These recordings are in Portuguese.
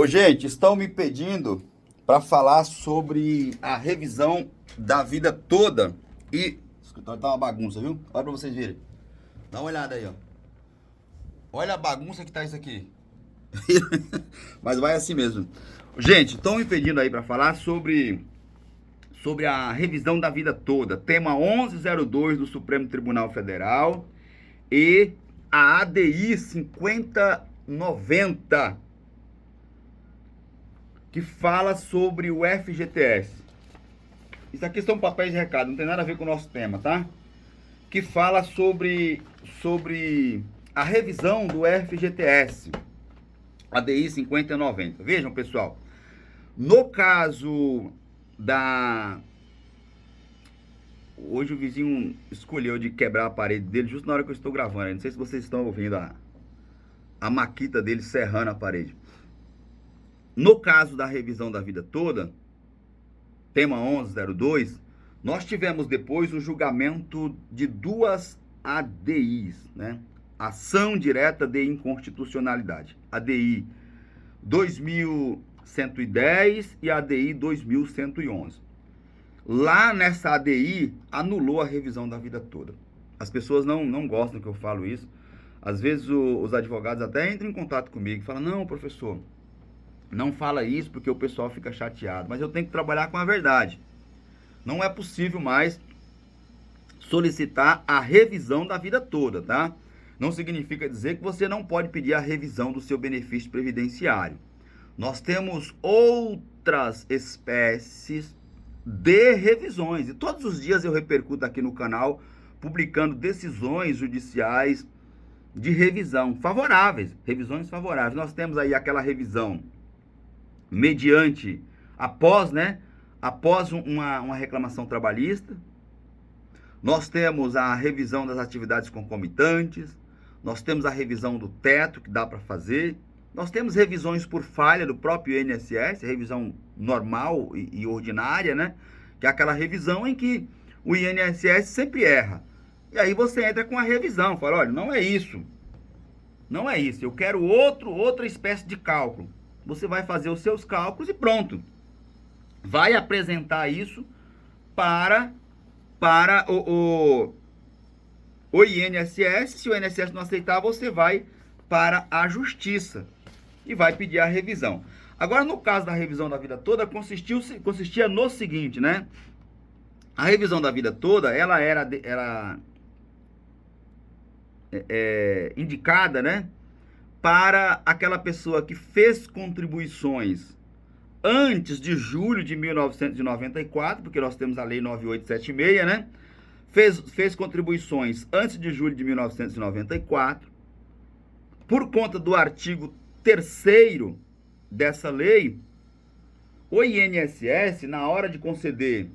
Ô, gente, estão me pedindo para falar sobre a revisão da vida toda e o escritório tá uma bagunça, viu? Olha para vocês verem. Dá uma olhada aí, ó. Olha a bagunça que tá isso aqui. Mas vai assim mesmo. Gente, estão me pedindo aí para falar sobre a revisão da vida toda, tema 1102 do Supremo Tribunal Federal e a ADI 5090, que fala sobre o FGTS. Isso aqui são papéis de recado, não tem nada a ver com o nosso tema, tá? Que fala sobre a revisão do FGTS, ADI 5090. Vejam, pessoal, no caso da... Hoje o vizinho escolheu de quebrar a parede dele justo na hora que eu estou gravando. Não sei se vocês estão ouvindo a maquita dele serrando a parede. No caso da revisão da vida toda, tema 1102, nós tivemos depois o julgamento de duas ADIs, né? Ação direta de inconstitucionalidade. ADI 2110 e ADI 2111. Lá nessa ADI, anulou a revisão da vida toda. As pessoas não gostam que eu falo isso. Às vezes os advogados até entram em contato comigo e falam: não, professor, não fala isso porque o pessoal fica chateado. Mas eu tenho que trabalhar com a verdade. Não é possível mais solicitar a revisão da vida toda, tá? Não significa dizer que você não pode pedir a revisão do seu benefício previdenciário. Nós temos outras espécies de revisões. E todos os dias eu repercuto aqui no canal, publicando decisões judiciais de revisão favoráveis, revisões favoráveis. Nós temos aí aquela revisão mediante, após uma reclamação trabalhista. Nós temos a revisão das atividades concomitantes, nós temos a revisão do teto que dá para fazer, nós temos revisões por falha do próprio INSS, revisão normal e ordinária, né? Que é aquela revisão em que o INSS sempre erra. E aí você entra com a revisão, fala: olha, não é isso, eu quero outra espécie de cálculo. Você vai fazer os seus cálculos e pronto. Vai apresentar isso para o INSS. Se o INSS não aceitar, você vai para a Justiça e vai pedir a revisão. Agora, no caso da revisão da vida toda, consistia no seguinte, né? A revisão da vida toda, ela era indicada, né, para aquela pessoa que fez contribuições antes de julho de 1994, porque nós temos a Lei 9876, né? Fez contribuições antes de julho de 1994. Por conta do artigo 3º dessa lei, o INSS, na hora de conceder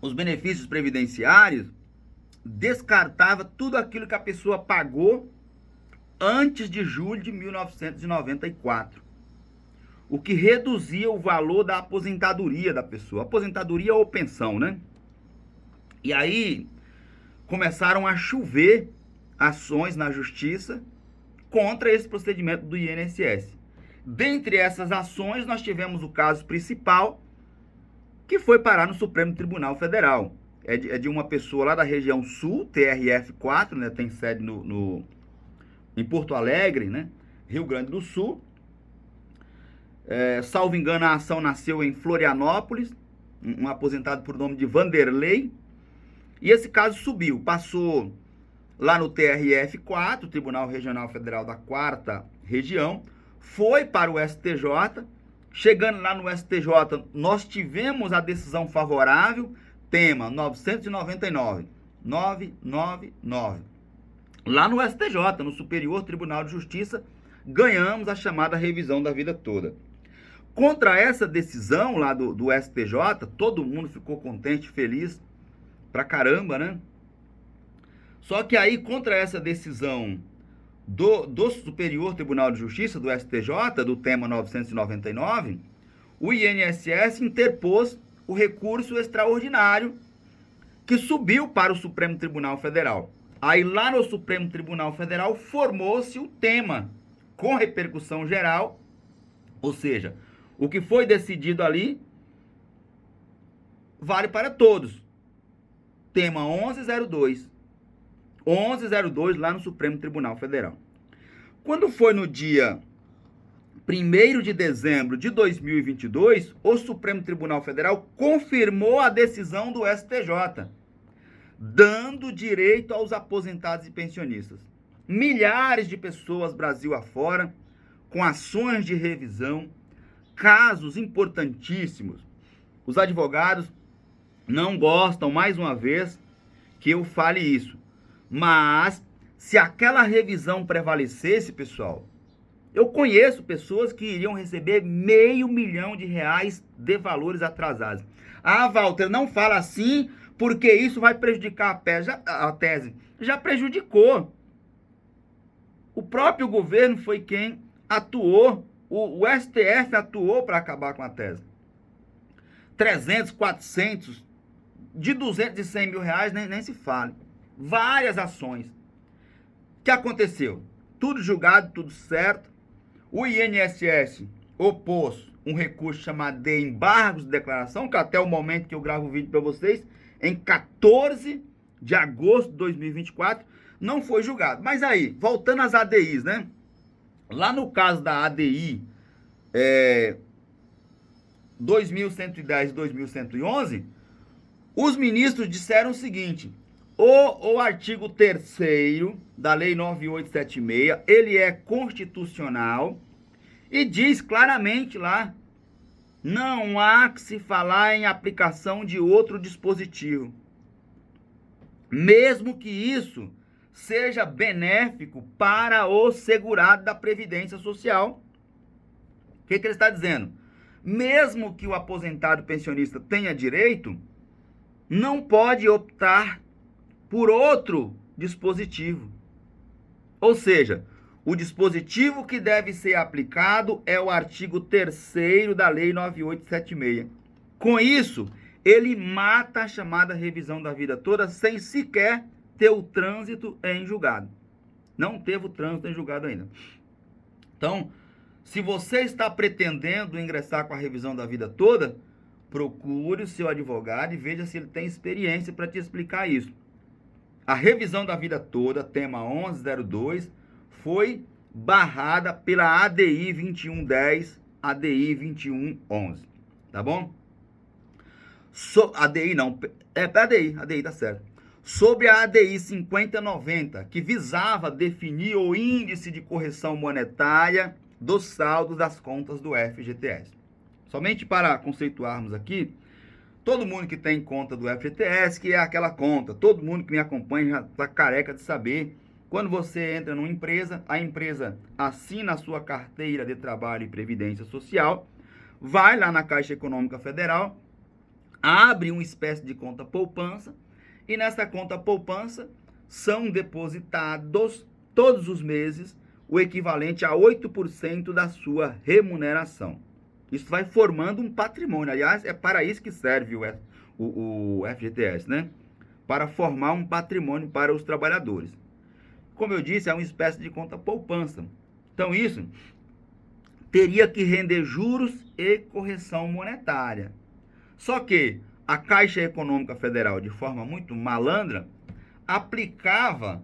os benefícios previdenciários, descartava tudo aquilo que a pessoa pagou antes de julho de 1994. O que reduzia o valor da aposentadoria da pessoa. Aposentadoria ou pensão, né? E aí começaram a chover ações na justiça contra esse procedimento do INSS. Dentre essas ações, nós tivemos o caso principal, que foi parar no Supremo Tribunal Federal. É de uma pessoa lá da região sul, TRF4, né? Tem sede em Porto Alegre, né? Rio Grande do Sul. Salvo engano, a ação nasceu em Florianópolis, um aposentado por nome de Vanderlei, e esse caso subiu, passou lá no TRF4, Tribunal Regional Federal da 4ª Região, foi para o STJ. Chegando lá no STJ, nós tivemos a decisão favorável, tema 999, lá no STJ, no Superior Tribunal de Justiça, ganhamos a chamada revisão da vida toda. Contra essa decisão lá do STJ, todo mundo ficou contente, feliz pra caramba, né? Só que aí, contra essa decisão do Superior Tribunal de Justiça, do STJ, do tema 999, o INSS interpôs o recurso extraordinário que subiu para o Supremo Tribunal Federal. Aí lá no Supremo Tribunal Federal formou-se o tema com repercussão geral, ou seja, o que foi decidido ali vale para todos. Tema 1102. 1102 lá no Supremo Tribunal Federal. Quando foi no dia 1º de dezembro de 2022, o Supremo Tribunal Federal confirmou a decisão do STJ, dando direito aos aposentados e pensionistas. Milhares de pessoas Brasil afora, com ações de revisão, casos importantíssimos. Os advogados não gostam, mais uma vez, que eu fale isso. Mas, se aquela revisão prevalecesse, pessoal, eu conheço pessoas que iriam receber R$500 mil de valores atrasados. Ah, Walter, não fala assim, porque isso vai prejudicar a tese. Já prejudicou. O próprio governo foi quem atuou, o STF atuou para acabar com a tese. 300, 400, de 200 e 100 mil reais, nem se fale. Várias ações. O que aconteceu? Tudo julgado, tudo certo. O INSS opôs um recurso chamado de embargos de declaração, que até o momento que eu gravo o vídeo para vocês, em 14 de agosto de 2024, não foi julgado. Mas aí, voltando às ADIs, né? Lá no caso da ADI 2110 e 2111, os ministros disseram o seguinte: o artigo 3º da Lei 9876, ele é constitucional e diz claramente lá, não há que se falar em aplicação de outro dispositivo, mesmo que isso seja benéfico para o segurado da Previdência Social. O que ele está dizendo? Mesmo que o aposentado pensionista tenha direito, não pode optar por outro dispositivo. Ou seja, o dispositivo que deve ser aplicado é o artigo 3º da Lei 9876. Com isso, ele mata a chamada revisão da vida toda sem sequer ter o trânsito em julgado. Não teve o trânsito em julgado ainda. Então, se você está pretendendo ingressar com a revisão da vida toda, procure o seu advogado e veja se ele tem experiência para te explicar isso. A revisão da vida toda, tema 1102, foi barrada pela ADI 2110, ADI 2111, tá bom? ADI não, ADI tá certo. Sobre a ADI 5090, que visava definir o índice de correção monetária dos saldos das contas do FGTS. Somente para conceituarmos aqui, todo mundo que tem conta do FGTS, que é aquela conta, todo mundo que me acompanha já está careca de saber, quando você entra numa empresa, a empresa assina a sua carteira de trabalho e previdência social, vai lá na Caixa Econômica Federal, abre uma espécie de conta poupança, e nessa conta poupança são depositados todos os meses o equivalente a 8% da sua remuneração. Isso vai formando um patrimônio. Aliás, é para isso que serve o FGTS, né? Para formar um patrimônio para os trabalhadores. Como eu disse, é uma espécie de conta poupança. Então, isso teria que render juros e correção monetária. Só que a Caixa Econômica Federal, de forma muito malandra, aplicava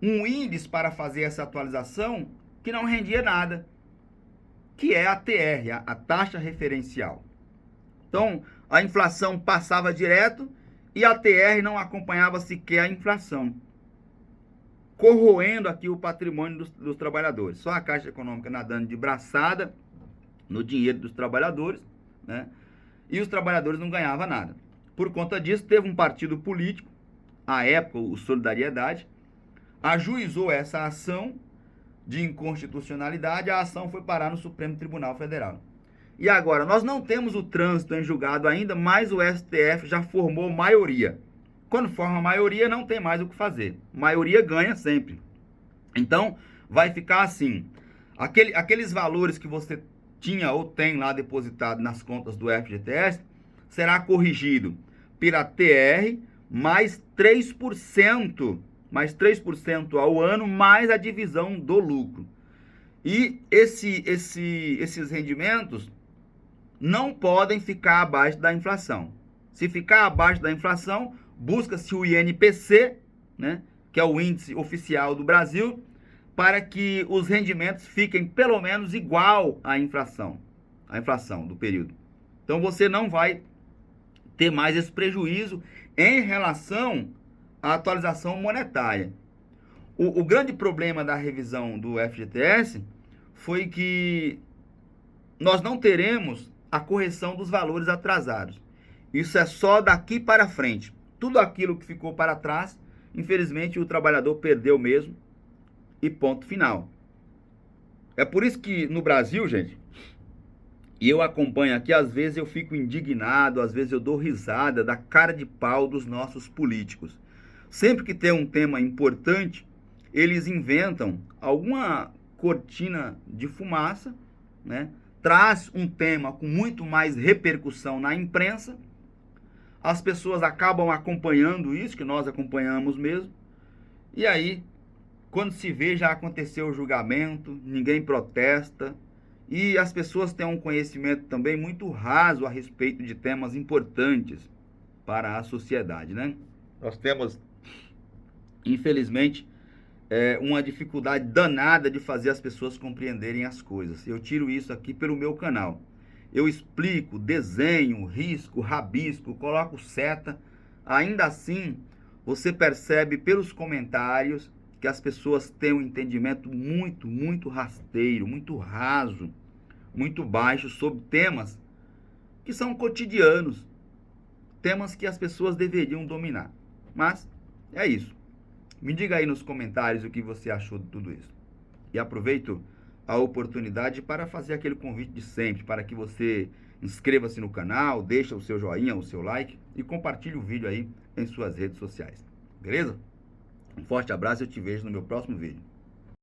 um índice para fazer essa atualização que não rendia nada, que é a TR, a taxa referencial. Então, a inflação passava direto e a TR não acompanhava sequer a inflação, corroendo aqui o patrimônio dos trabalhadores. Só a Caixa Econômica nadando de braçada no dinheiro dos trabalhadores, né? E os trabalhadores não ganhavam nada. Por conta disso, teve um partido político, à época, o Solidariedade, ajuizou essa ação de inconstitucionalidade, a ação foi parar no Supremo Tribunal Federal. E agora, nós não temos o trânsito em julgado ainda, mas o STF já formou maioria. Quando forma maioria, não tem mais o que fazer. Maioria ganha sempre. Então, vai ficar assim. Aqueles valores que você tinha ou tem lá depositado nas contas do FGTS, será corrigido pela TR mais 3% ao ano, mais a divisão do lucro. E esses rendimentos não podem ficar abaixo da inflação. Se ficar abaixo da inflação, busca-se o INPC, né, que é o índice oficial do Brasil, para que os rendimentos fiquem pelo menos igual à inflação do período. Então você não vai ter mais esse prejuízo em relação à atualização monetária. O grande problema da revisão do FGTS foi que nós não teremos a correção dos valores atrasados. Isso é só daqui para frente. Tudo aquilo que ficou para trás, infelizmente o trabalhador perdeu mesmo e ponto final. É por isso que no Brasil, gente, e eu acompanho aqui, às vezes eu fico indignado, às vezes eu dou risada da cara de pau dos nossos políticos. Sempre que tem um tema importante, eles inventam alguma cortina de fumaça, né? Traz um tema com muito mais repercussão na imprensa, as pessoas acabam acompanhando isso, que nós acompanhamos mesmo, e aí, quando se vê, já aconteceu o julgamento, ninguém protesta, e as pessoas têm um conhecimento também muito raso a respeito de temas importantes para a sociedade, né? Nós temos, infelizmente, uma dificuldade danada de fazer as pessoas compreenderem as coisas. Eu tiro isso aqui pelo meu canal. Eu explico, desenho, risco, rabisco, coloco seta. Ainda assim, você percebe pelos comentários que as pessoas têm um entendimento muito rasteiro, muito raso, muito baixo sobre temas que são cotidianos, temas que as pessoas deveriam dominar. Mas é isso. Me diga aí nos comentários o que você achou de tudo isso. E aproveito a oportunidade para fazer aquele convite de sempre, para que você inscreva-se no canal, deixe o seu joinha, o seu like e compartilhe o vídeo aí em suas redes sociais. Beleza? Um forte abraço e eu te vejo no meu próximo vídeo.